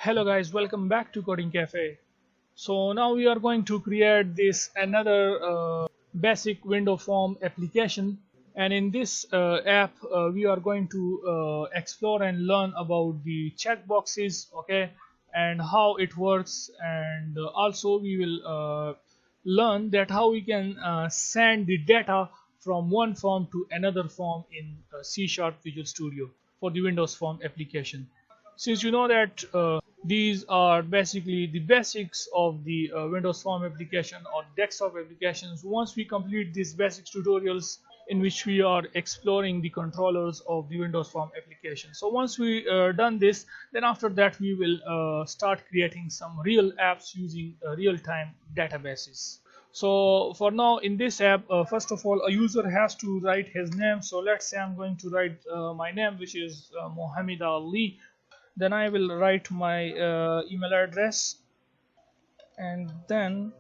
Hello guys, welcome back to Coding Cafe. So now we are going to create this another basic window form application, and in this app we are going to explore and learn about the checkboxes, okay, and how it works, and also we will learn that how we can send the data from one form to another form in C Sharp Visual Studio for the Windows Form application. Since you know that these are basically the basics of the Windows Form application or desktop applications. Once we complete these basics tutorials in which we are exploring the controllers of the Windows Form application. So once we done this, then after that we will start creating some real apps using real-time databases. So for now in this app, first of all a user has to write his name. So let's say I'm going to write my name, which is Mohammed Ali. Then I will write my email address, and then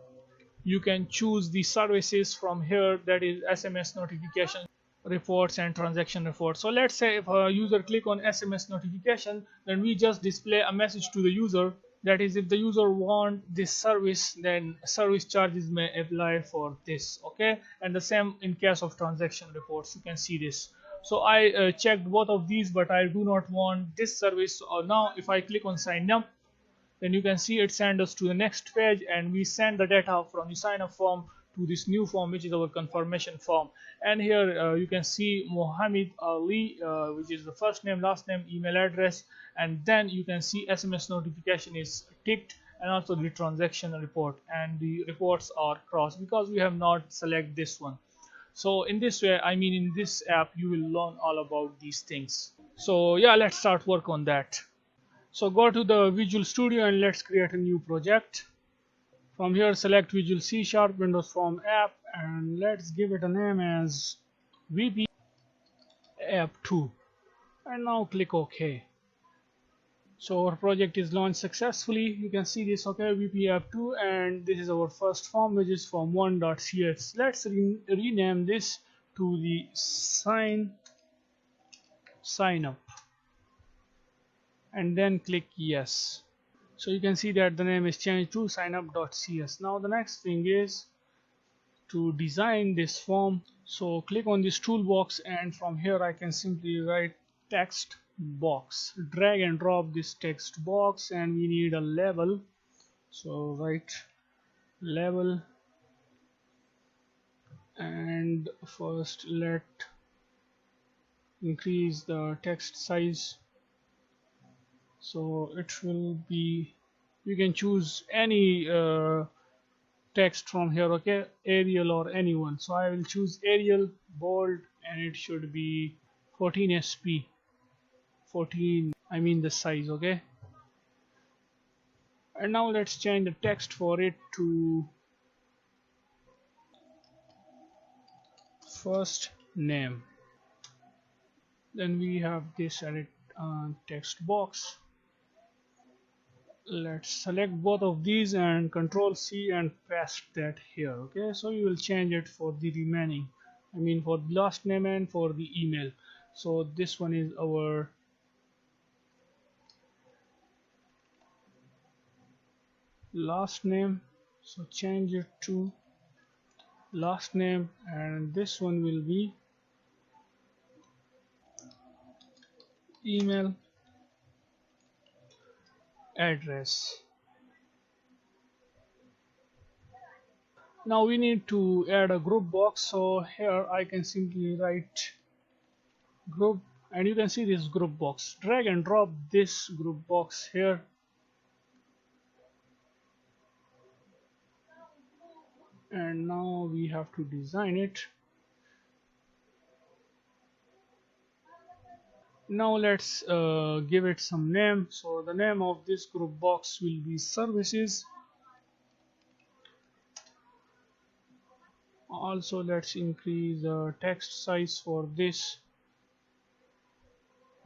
you can choose the services from here, that is SMS notification reports and transaction reports. So let's say if a user click on SMS notification, then we just display a message to the user, that is if the user want this service, then service charges may apply for this, okay. And the same in case of transaction reports, you can see this. So I checked both of these, but I do not want this service. Or now if I click on sign up, then you can see it sends us to the next page, and we send the data from the sign up form to this new form, which is our confirmation form. And here you can see Mohammed Ali, which is the first name, last name, email address, and then you can see SMS notification is ticked, and also the transaction report, and the reports are crossed because we have not select this one. So in this way, I mean in this app you will learn all about these things. So yeah, let's start work on that. So go to the Visual Studio and let's create a new project. From here select Visual C Sharp Windows Form app, and let's give it a name as VP app 2, and now click OK. So our project is launched successfully. You can see this, okay, VP app 2, and this is our first form, which is form1.cs. Let's rename this to the sign up, and then click yes. So you can see that the name is changed to signup.cs. Now the next thing is to design this form. So click on this toolbox, and from here I can simply write text box. Drag and drop this text box, and we need a label. So write label, and first let increase the text size. So it will be, you can choose any text from here, okay, Arial or anyone. So I will choose Arial bold, and it should be 14 sp, 14, I mean the size, okay. And now let's change the text for it to first name. Then we have this edit text box. Let's select both of these and Control C and paste that here, okay. So you will change it for the remaining, I mean for the last name and for the email. So this one is our last name, so change it to last name, and this one will be email address. Now we need to add a group box, so here I can simply write group, and you can see this group box. Drag and drop this group box here, and now we have to design it. Now let's give it some name. So the name of this group box will be services. Also let's increase the text size for this,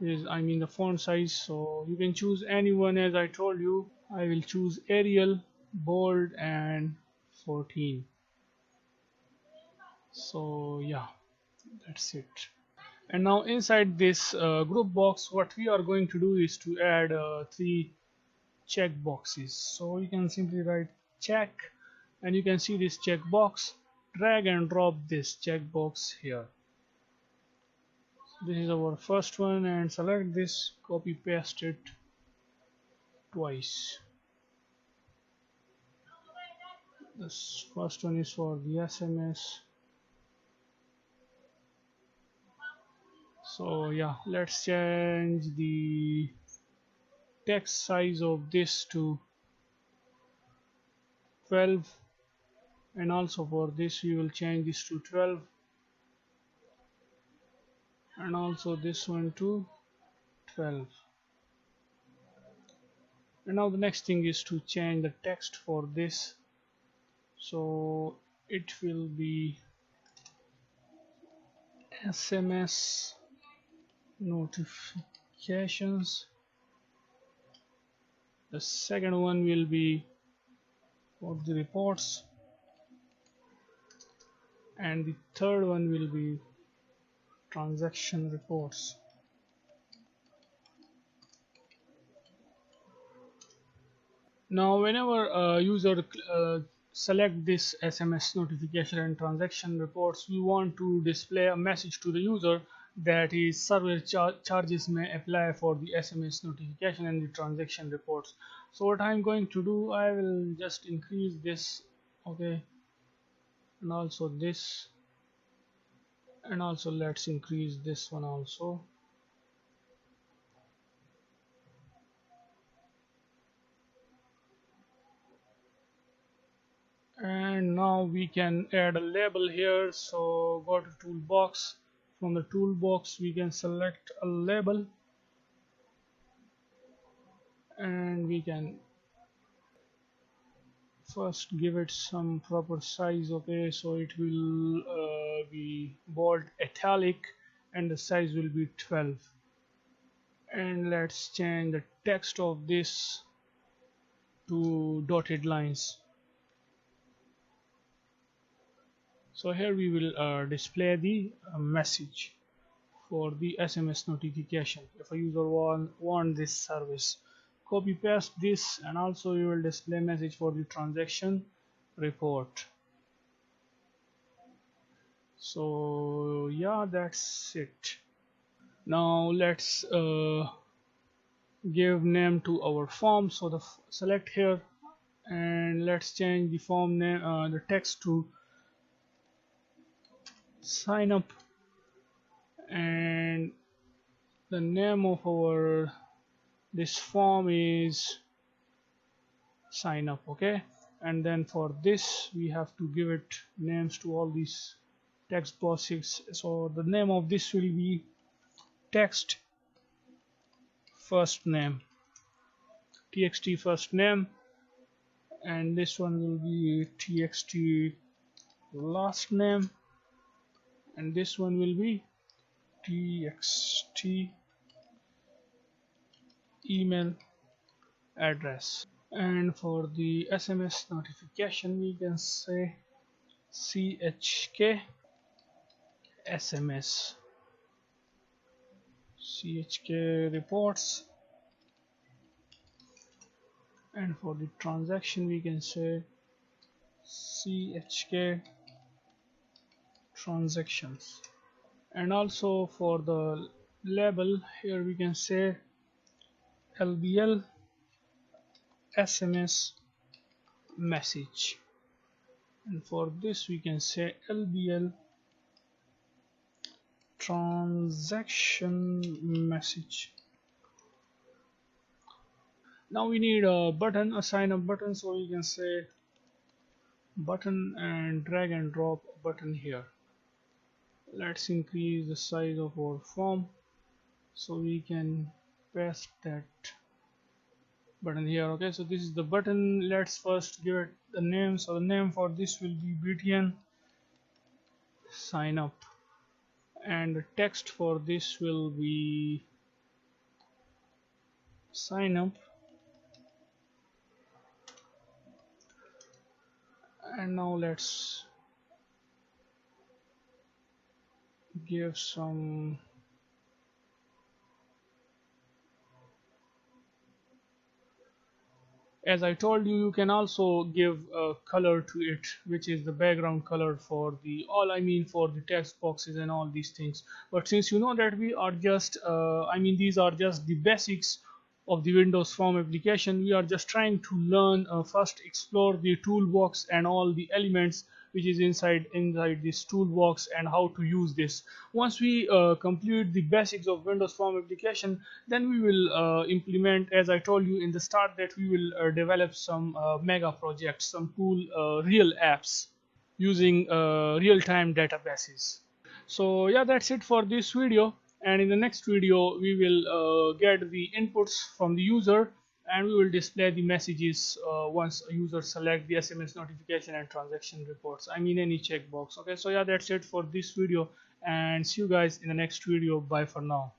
is I mean the font size. So you can choose anyone, as I told you. I will choose Arial bold and 14. So yeah, that's it. And now inside this group box, what we are going to do is to add three checkboxes. So you can simply write check, and you can see this checkbox. Drag and drop this checkbox here. This is our first one, and select this, copy paste it twice. This first one is for the SMS. So yeah, let's change the text size of this to 12, and also for this we will change this to 12, and also this one to 12. And now the next thing is to change the text for this, so it will be SMS notifications. The second one will be for the reports, and the third one will be transaction reports. Now whenever a user select this SMS notification and transaction reports, we want to display a message to the user that his server charges may apply for the SMS notification and the transaction reports. So what I'm going to do, I will just increase this, okay, and also this, and also let's increase this one also. And now we can add a label here, so go to toolbox. From the toolbox we can select a label, and we can first give it some proper size, okay, so it will be bold italic, and the size will be 12. And let's change the text of this to dotted lines. So here we will display the message for the SMS notification if a user want this service. Copy paste this, and also you will display message for the transaction report. So yeah, that's it. Now let's give name to our form. So select here, and let's change the form name, the text to sign up, and the name of our this form is sign up, okay. And then for this we have to give it names to all these text boxes. So the name of this will be text first name, txt first name, and this one will be txt last name, and this one will be txt email address. And for the SMS notification we can say chk SMS, chk reports. And for the transaction we can say chk transactions. And also for the label here we can say lbl SMS message, and for this we can say lbl transaction message. Now we need a button, a sign up button, so we can say button and drag and drop button here. Let's increase the size of our form so we can paste that button here, okay. So this is the button. Let's first give it the name. So the name for this will be btn sign up, and the text for this will be sign up. And now let's give some As I told you, you can also give a color to it, which is the background color for the all, I mean for the text boxes and all these things. But since you know that we are just I mean these are just the basics of the Windows Form application, we are just trying to learn, first explore the toolbox and all the elements which is inside this toolbox and how to use this. Once we complete the basics of Windows Form application, then we will implement, as I told you in the start, that we will develop some mega projects, some cool real apps using real-time databases. So yeah, that's it for this video, and in the next video we will get the inputs from the user, and we will display the messages once a user select the SMS notification and transaction reports, I mean any checkbox. Okay, so yeah, that's it for this video, and see you guys in the next video. Bye for now.